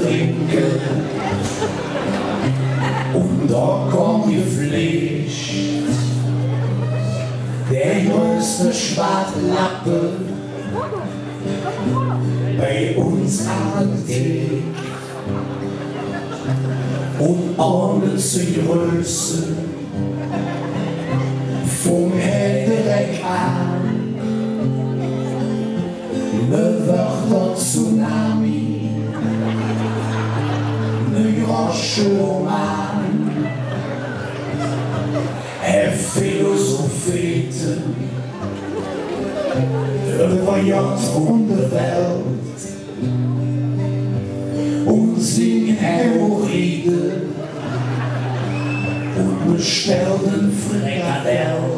trinken. Und da kommt die Pflicht, der jüngste Schwartlappe bei uns an Tee und ordnet sich Größe vom Heldereck an. Ne Wörter Tsunami, ne Grosche Roman, Philosopheten über Jahrhunderte Welt und singen Hämorrhoide und bestellen Frikadelle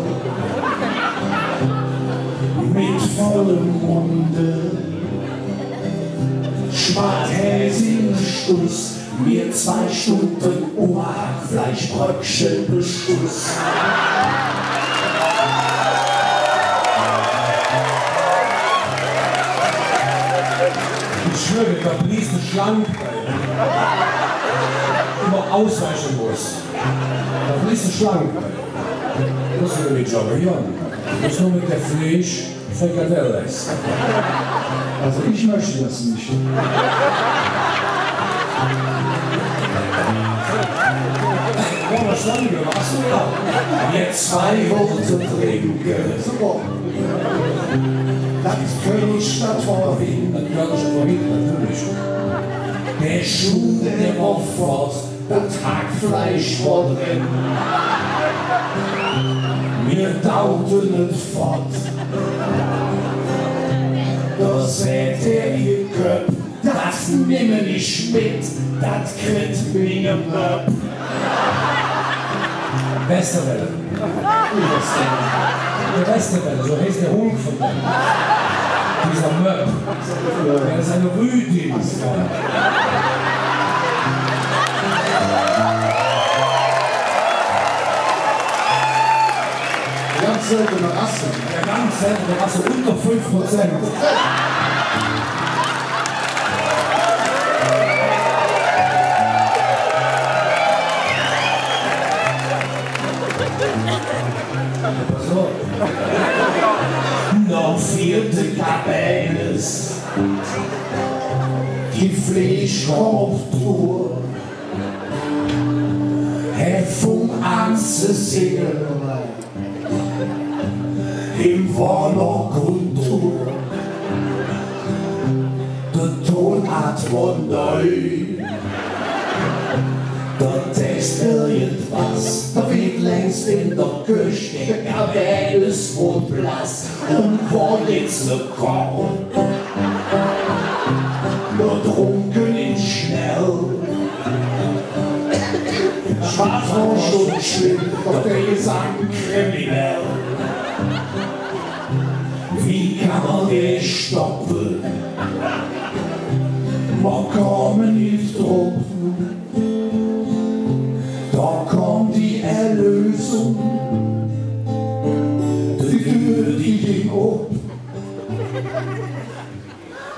mit vollem Munde. Schwarthäsigen Stuss, mir 2 Stunden Hackfleischbröckchen Beschluss. Ich schwöre, da blies eine Schlange, immer ausweichen muss. Da blies eine Schlange. Das ist nur mit Jogger, ja. Das ist nur mit der Fleisch Frikadelle essen. Also ich möchte das nicht. Ja, was Schlange, machst du da? Jetzt 2 Worte trinken. Super. Das Königstadt vorhin. Das gehört schon vorhin, natürlich. Der Schuh, der opfert, das Hackfleisch vor drin. Wir dauten nicht fort. Da seht ihr Köpf, das nehmen ich mit, das kriegt mir Möp. Westerwelle. Der Westerwelle, so heißt der Hund von dem. Dieser Möp. Der ist eine Rüdin. Ganz seltene Rasse. Der ganz seltene Rasse, unter 5%. Pass auf. Noch 4. Kapeles, die Fleischkorptur, Hefung anzusingen, im Warner Kultur, der Tonart war neu, der Text irgendwas, da wird längst in der Küche, der Kapeles wohl blass und war jetzt ne Korn. Nur trunken ihn schnell, Schwarzwurst und schlimm, doch der Gesang kriminell. Wie kann man den stoppen? Man kann nicht drucken. Da kommt die Erlösung, die Tür, die ging auf.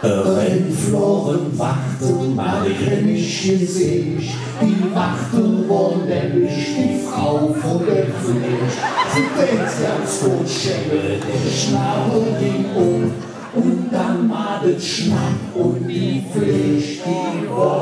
Rennfloren warten, mal ich nicht gesehen. Die Wachtel war nämlich die Frau von der Fleisch. Sie denkt ganz gut, Schäme, der Schnabel ging und dann mal den Schnapp und die Fleisch, die war